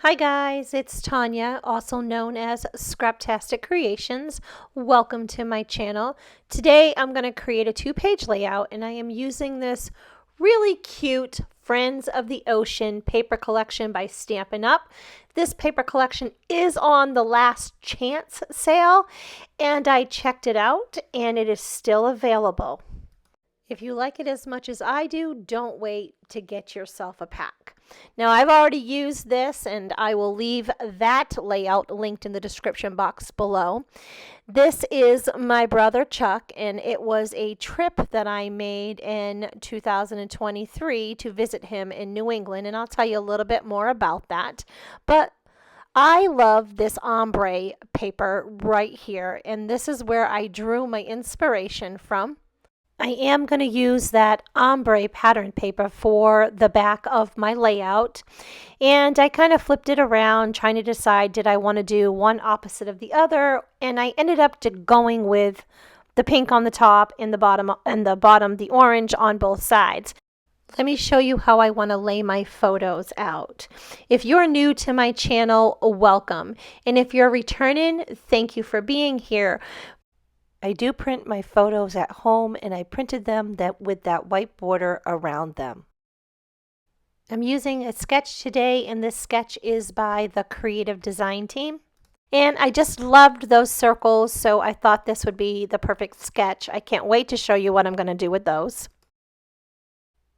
Hi guys, it's Tanya, also known as Scraptastic Creations. Welcome to my channel. Today I'm going to create a two-page layout and I am using this really cute Friends of the Ocean paper collection by Stampin' Up. This paper collection is on the last chance sale and I checked it out and it is still available. If you like it as much as I do, don't wait to get yourself a pack. Now, I've already used this, and I will leave that layout linked in the description box below. This is my brother Chuck, and it was a trip that I made in 2023 to visit him in New England, and I'll tell you a little bit more about that. But I love this ombre paper right here, and this is where I drew my inspiration from. I am going to use that ombre pattern paper for the back of my layout, and I kind of flipped it around trying to decide did I want to do one opposite of the other, and I ended up going with the pink on the top and the bottom the orange on both sides. Let me show you how I want to lay my photos out. If you're new to my channel, welcome, and if you're returning, thank you for being here. I do print my photos at home and I printed them with that white border around them. I'm using a sketch today and this sketch is by the creative design team. And I just loved those circles, so I thought this would be the perfect sketch. I can't wait to show you what I'm going to do with those.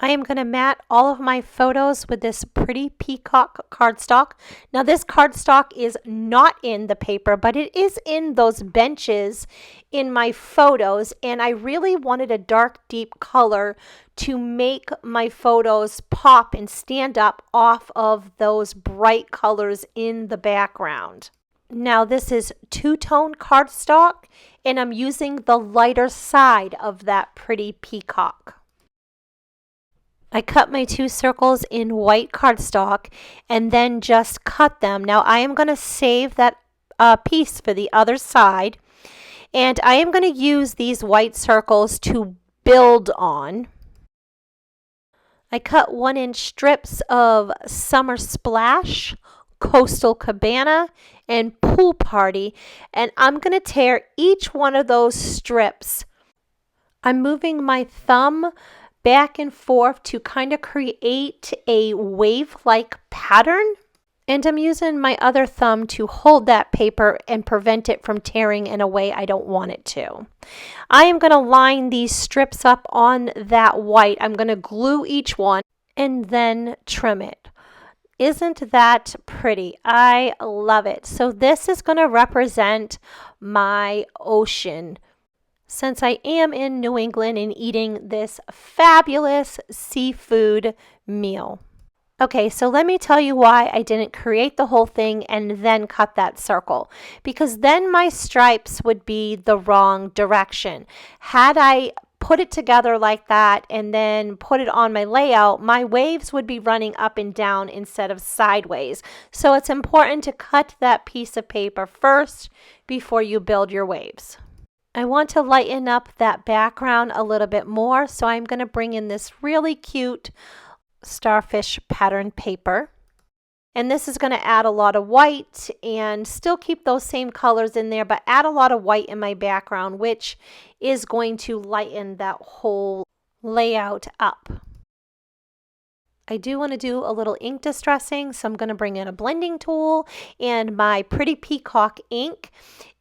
I am going to mat all of my photos with this pretty Peacock cardstock. Now this cardstock is not in the paper, but it is in those benches in my photos, and I really wanted a dark, deep color to make my photos pop and stand up off of those bright colors in the background. Now this is two-tone cardstock, and I'm using the lighter side of that pretty Peacock. I cut my two circles in white cardstock and then just cut them. Now I am going to save that piece for the other side, and I am going to use these white circles to build on. I cut 1-inch strips of Summer Splash, Coastal Cabana, and Pool Party, and I'm going to tear each one of those strips. I'm moving my thumb back and forth to kind of create a wave-like pattern. And I'm using my other thumb to hold that paper and prevent it from tearing in a way I don't want it to. I am going to line these strips up on that white. I'm going to glue each one and then trim it. Isn't that pretty? I love it. So this is going to represent my ocean, since I am in New England and eating this fabulous seafood meal. Okay, so let me tell you why I didn't create the whole thing and then cut that circle, because then my stripes would be the wrong direction. Had I put it together like that and then put it on my layout, my waves would be running up and down instead of sideways. So it's important to cut that piece of paper first before you build your waves. I want to lighten up that background a little bit more, so I'm going to bring in this really cute starfish pattern paper. And this is going to add a lot of white and still keep those same colors in there, but add a lot of white in my background, which is going to lighten that whole layout up. I do want to do a little ink distressing, so I'm going to bring in a blending tool and my pretty Peacock ink,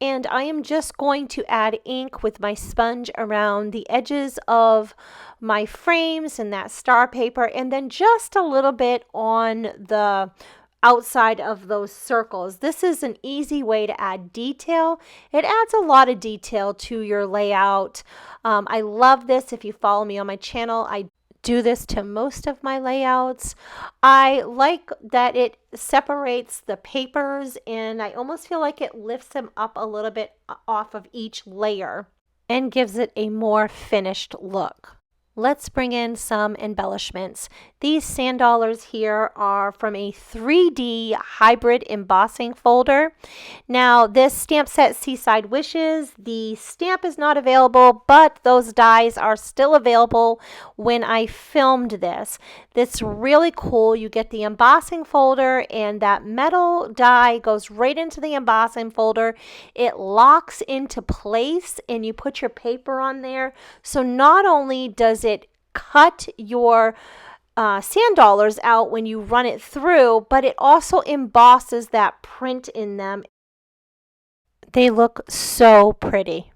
and I am just going to add ink with my sponge around the edges of my frames and that star paper, and then just a little bit on the outside of those circles. This is an easy way to add detail. It adds a lot of detail to your layout. I love this. If you follow me on my channel, I do this to most of my layouts. I like that it separates the papers, and I almost feel like it lifts them up a little bit off of each layer and gives it a more finished look. let's bring in some embellishments. These sand dollars here are from a 3D hybrid embossing folder. Now this stamp set Seaside Wishes, the stamp is not available, but those dies are still available when I filmed this. That's really cool. You get the embossing folder and that metal die goes right into the embossing folder. It locks into place and you put your paper on there. So not only does it cut your sand dollars out when you run it through, but it also embosses that print in them. They look so pretty.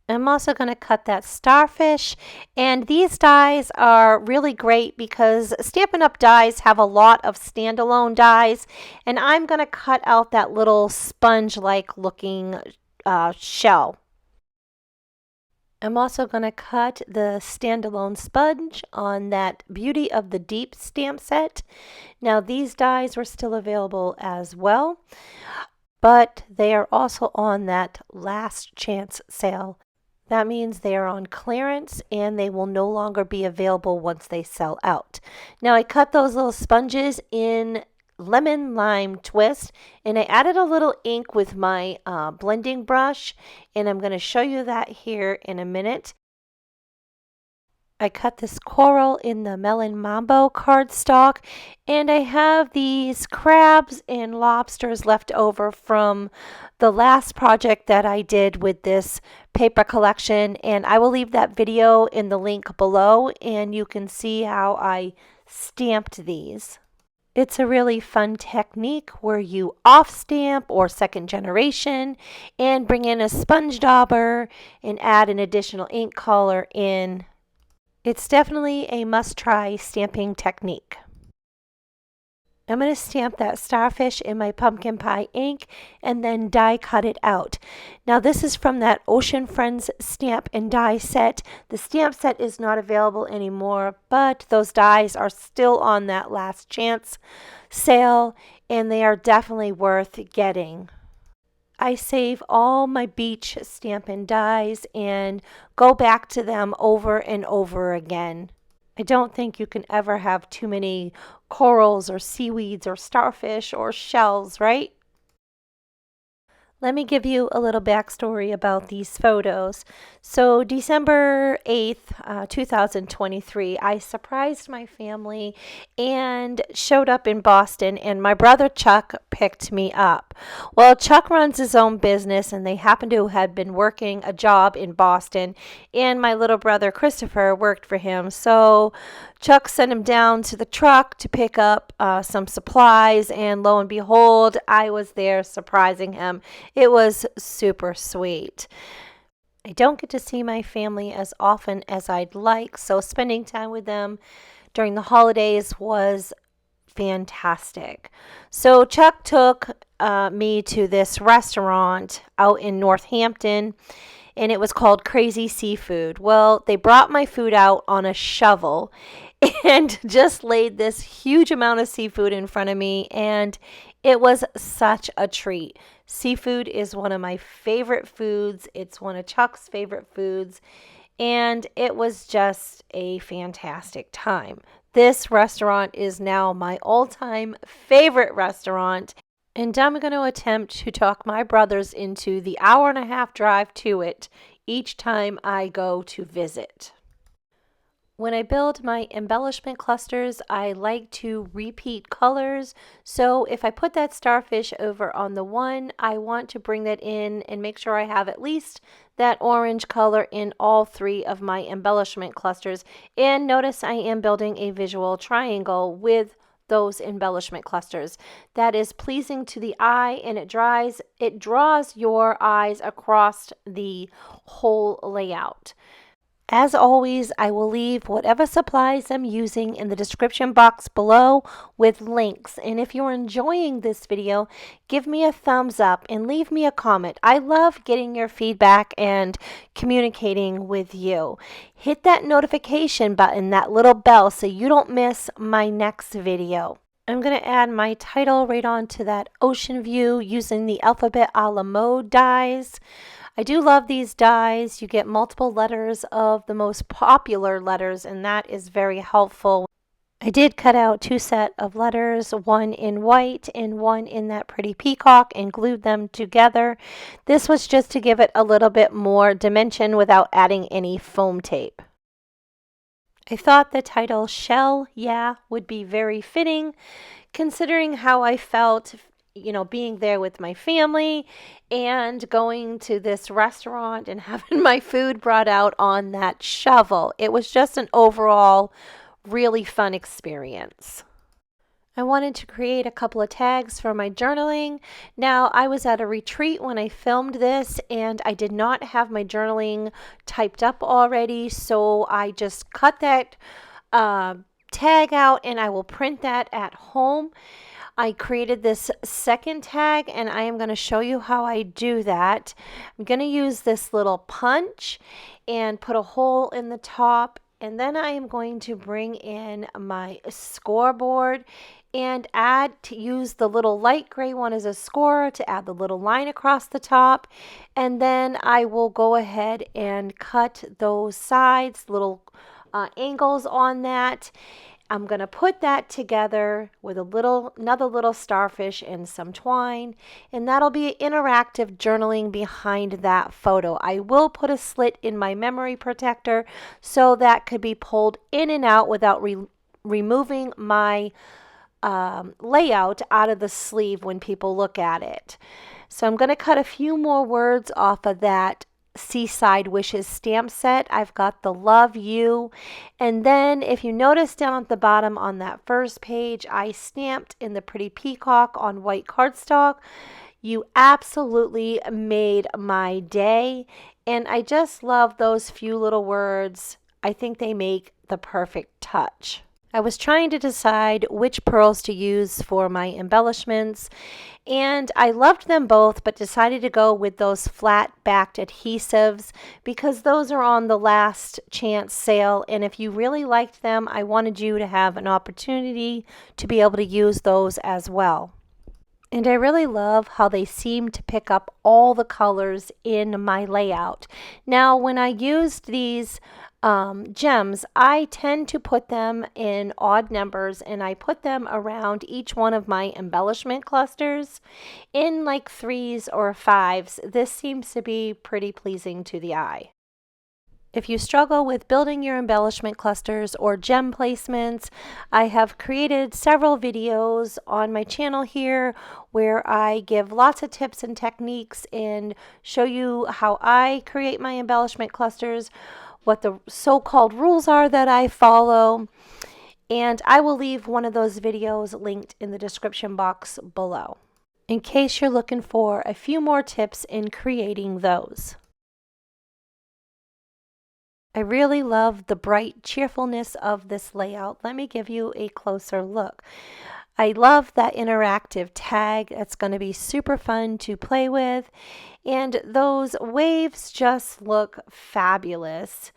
I'm also going to cut that starfish, and these dies are really great because Stampin' Up! Dies have a lot of standalone dies, and I'm going to cut out that little sponge-like looking shell. I'm also going to cut the standalone sponge on that Beauty of the Deep stamp set. Now these dies were still available as well, but they are also on that last chance sale. That means they are on clearance and they will no longer be available once they sell out. Now I cut those little sponges in lemon lime twist, and I added a little ink with my blending brush, and I'm going to show you that here in a minute. I cut this coral in the Melon Mambo cardstock, and I have these crabs and lobsters left over from the last project that I did with this paper collection, and I will leave that video in the link below, and you can see how I stamped these. It's a really fun technique where you off stamp or second generation and bring in a sponge dauber and add an additional ink color in. It's definitely a must-try stamping technique. I'm going to stamp that starfish in my pumpkin pie ink and then die cut it out. Now this is from that Ocean Friends stamp and die set. The stamp set is not available anymore, but those dies are still on that last chance sale and they are definitely worth getting. I save all my beach Stampin' dies and go back to them over and over again. I don't think you can ever have too many corals or seaweeds or starfish or shells, right? Let me give you a little backstory about these photos. So December 8th, 2023, I surprised my family and showed up in Boston, and my brother Chuck picked me up. Well, Chuck runs his own business and they happen to have been working a job in Boston, and my little brother Christopher worked for him. So Chuck sent him down to the truck to pick up some supplies, and lo and behold, I was there surprising him. It was super sweet. I don't get to see my family as often as I'd like, so spending time with them during the holidays was fantastic. So Chuck took me to this restaurant out in Northampton, and it was called Crazy Seafood. Well, they brought my food out on a shovel and just laid this huge amount of seafood in front of me, and it was such a treat. Seafood is one of my favorite foods. It's one of Chuck's favorite foods, and it was just a fantastic time. This restaurant is now my all-time favorite restaurant, and I'm going to attempt to talk my brothers into the hour-and-a-half drive to it each time I go to visit. When I build my embellishment clusters, I like to repeat colors. So if I put that starfish over on the one, I want to bring that in and make sure I have at least that orange color in all three of my embellishment clusters. And notice I am building a visual triangle with those embellishment clusters. That is pleasing to the eye, and it draws your eyes across the whole layout. As always, I will leave whatever supplies I'm using in the description box below with links. And if you're enjoying this video, give me a thumbs up and leave me a comment. I love getting your feedback and communicating with you. Hit that notification button, that little bell, so you don't miss my next video. I'm going to add my title right onto that ocean view using the Alphabet a la mode dies. I do love these dies. You get multiple letters of the most popular letters, and that is very helpful. I did cut out 2 sets of letters, one in white and one in that pretty peacock, and glued them together. This was just to give it a little bit more dimension without adding any foam tape. I thought the title Shell Yeah would be very fitting, considering how I felt, being there with my family and going to this restaurant and having my food brought out on that shovel. It was just an overall really fun experience. I wanted to create a couple of tags for my journaling. Now, I was at a retreat when I filmed this, and I did not have my journaling typed up already, so I just cut that tag out, and I will print that at home. I created this second tag, and I am going to show you how I do that. I'm going to use this little punch and put a hole in the top, and then I am going to bring in my scoreboard and use the little light gray one as a score to add the little line across the top. And then I will go ahead and cut those sides, little angles on that. I'm going to put that together with another little starfish and some twine, and that'll be interactive journaling behind that photo. I will put a slit in my memory protector so that could be pulled in and out without removing my layout out of the sleeve when people look at it. So I'm going to cut a few more words off of that Seaside Wishes stamp set. I've got the Love You, and then if you notice down at the bottom on that first page, I stamped in the pretty peacock on white cardstock. You absolutely made my day, and I just love those few little words. I think they make the perfect touch. I was trying to decide which pearls to use for my embellishments, and I loved them both, but decided to go with those flat-backed adhesives because those are on the last chance sale, and if you really liked them, I wanted you to have an opportunity to be able to use those as well. And I really love how they seem to pick up all the colors in my layout. Now, when I used these gems, I tend to put them in odd numbers, and I put them around each one of my embellishment clusters in like 3s or 5s. This seems to be pretty pleasing to the eye. If you struggle with building your embellishment clusters or gem placements, I have created several videos on my channel here where I give lots of tips and techniques and show you how I create my embellishment clusters, what the so-called rules are that I follow, and I will leave one of those videos linked in the description box below in case you're looking for a few more tips in creating those. I really love the bright cheerfulness of this layout. Let me give you a closer look. I love that interactive tag. It's going to be super fun to play with. And those waves just look fabulous.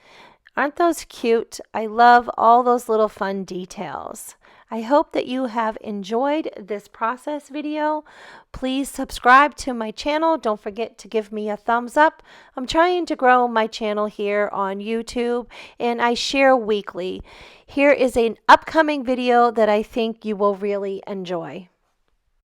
Aren't those cute? I love all those little fun details. I hope that you have enjoyed this process video. Please subscribe to my channel. Don't forget to give me a thumbs up. I'm trying to grow my channel here on YouTube, and I share weekly. Here is an upcoming video that I think you will really enjoy.